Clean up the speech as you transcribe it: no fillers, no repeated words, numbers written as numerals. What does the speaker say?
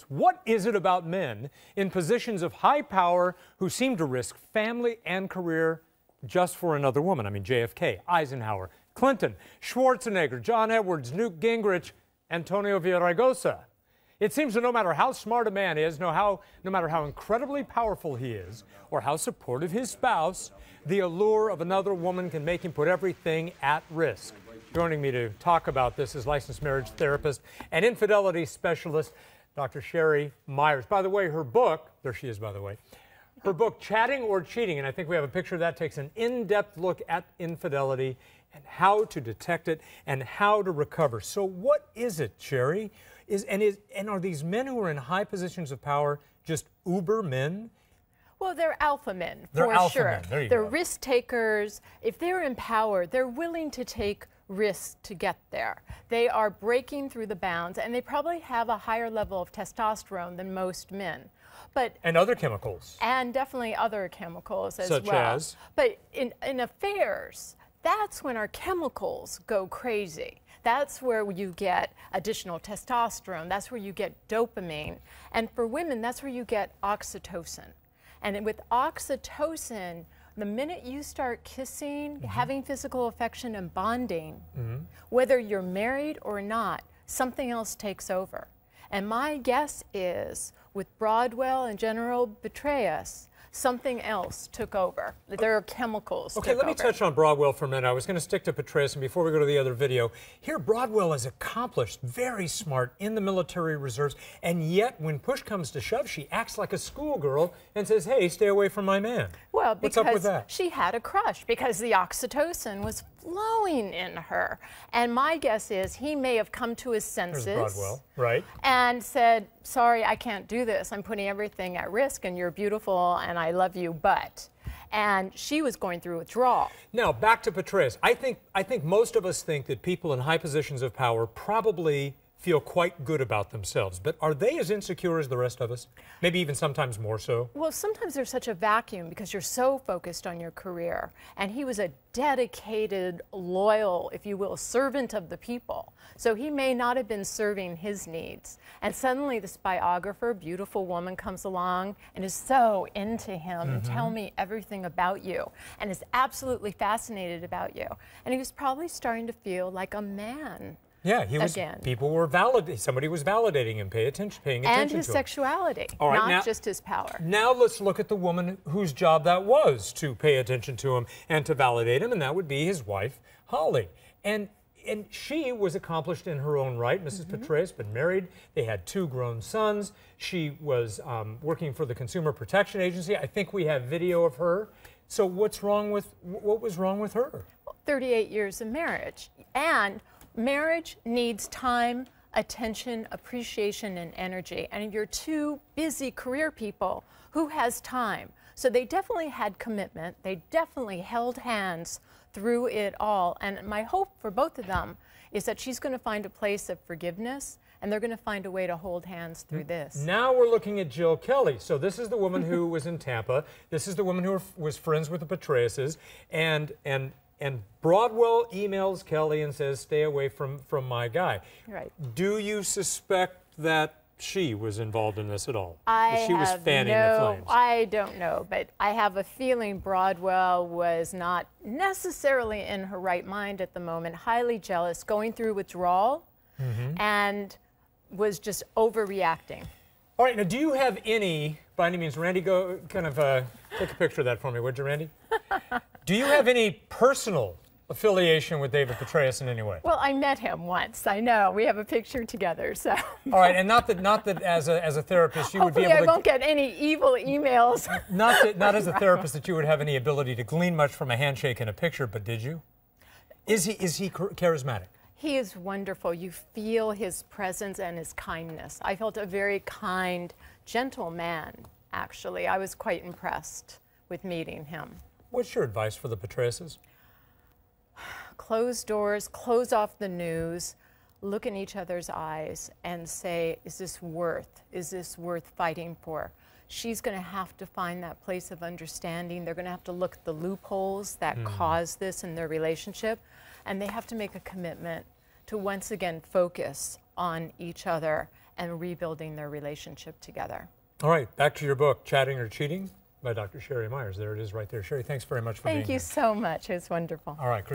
What is it about men in positions of high power who seem to risk family and career just for another woman? I mean, JFK, Eisenhower, Clinton, Schwarzenegger, John Edwards, Newt Gingrich, Antonio Villaraigosa. It seems that no matter how smart a man is, no matter how incredibly powerful he is, or how supportive his spouse, the allure of another woman can make him put everything at risk. Joining me to talk about this is licensed marriage therapist and infidelity specialist, Dr. Sheri Meyers. By the way, her book, there she is, by the way, her book, Chatting or Cheating, and I think we have a picture of that, takes an in-depth look at infidelity and how to detect it and how to recover. So what is it, Sheri? And are these men who are in high positions of power just uber men? Well, they're alpha men, they're for alpha sure. Men. There you they're go. risk takers. If they're in power, they're willing to take risks to get there. They are breaking through the bounds, and they probably have a higher level of testosterone than most men. And other chemicals. And definitely other chemicals as Such well. as? But in affairs, that's when our chemicals go crazy. That's where you get additional testosterone. That's where you get dopamine. And for women, that's where you get oxytocin. And with oxytocin, the minute you start kissing, having physical affection and bonding, whether you're married or not, something else takes over. And my guess is, with Broadwell and General Petraeus, something else took over. There are chemicals. Okay, let me touch on Broadwell for a minute. I was going to stick to Petraeus, and before we go to the other video, here Broadwell is accomplished, very smart, in the military reserves, and yet when push comes to shove, she acts like a schoolgirl and says, hey, stay away from my man. Well, what's up with that? She had a crush, because the oxytocin was flowing in her. And my guess is he may have come to his senses. There's Broadwell, right? And said, sorry, I can't do this. I'm putting everything at risk, and you're beautiful, and I love you, but. And she was going through withdrawal. Now, back to Petraeus. I think most of us think that people in high positions of power probably feel quite good about themselves, but are they as insecure as the rest of us? Maybe even sometimes more so? Well, sometimes there's such a vacuum because you're so focused on your career. And he was a dedicated, loyal, if you will, servant of the people. So he may not have been serving his needs. And suddenly this biographer, beautiful woman, comes along and is so into him. Tell me everything about you. And is absolutely fascinated about you. And he was probably starting to feel like a man. Yeah, he was. Again. People were validating. Somebody was validating him, paying attention to him. And his sexuality, All right, not just his power. Now let's look at the woman whose job that was to pay attention to him and to validate him, and that would be his wife, Holly. And she was accomplished in her own right. Mrs. Petraeus, been married. They had 2 grown sons. She was working for the Consumer Protection Agency. I think we have video of her. So what was wrong with her? Well, 38 years of marriage. And marriage needs time, attention, appreciation, and energy. And you're 2 busy career people. Who has time? So they definitely had commitment. They definitely held hands through it all. And my hope for both of them is that she's going to find a place of forgiveness, and they're going to find a way to hold hands through this. Now we're looking at Jill Kelly. So this is the woman who was in Tampa. This is the woman who was friends with the Petraeuses. And Broadwell emails Kelly and says, stay away from my guy. Right. Do you suspect that she was involved in this at all? That she was fanning the flames? I don't know, but I have a feeling Broadwell was not necessarily in her right mind at the moment, highly jealous, going through withdrawal, and was just overreacting. All right, now do you have any, by any means, Randy, go kind of take a picture of that for me, would you, Randy? Do you have any personal affiliation with David Petraeus in any way? Well, I met him once. I know. We have a picture together. So. All right, and not that as a therapist you would be able to. Hopefully, I won't get any evil emails. Not as a therapist that you would have any ability to glean much from a handshake and a picture, but did you? Is he charismatic? He is wonderful. You feel his presence and his kindness. I felt a very kind, gentle man. Actually, I was quite impressed with meeting him. What's your advice for the Petraeuses? Close doors, close off the news, look in each other's eyes and say, is this worth fighting for? She's going to have to find that place of understanding. They're going to have to look at the loopholes that caused this in their relationship, and they have to make a commitment to once again focus on each other and rebuilding their relationship together. All right, back to your book, Chatting or Cheating, by Dr. Sheri Meyers. There it is right there. Sheri, thanks very much for being here. Thank you so much. It was wonderful. All right.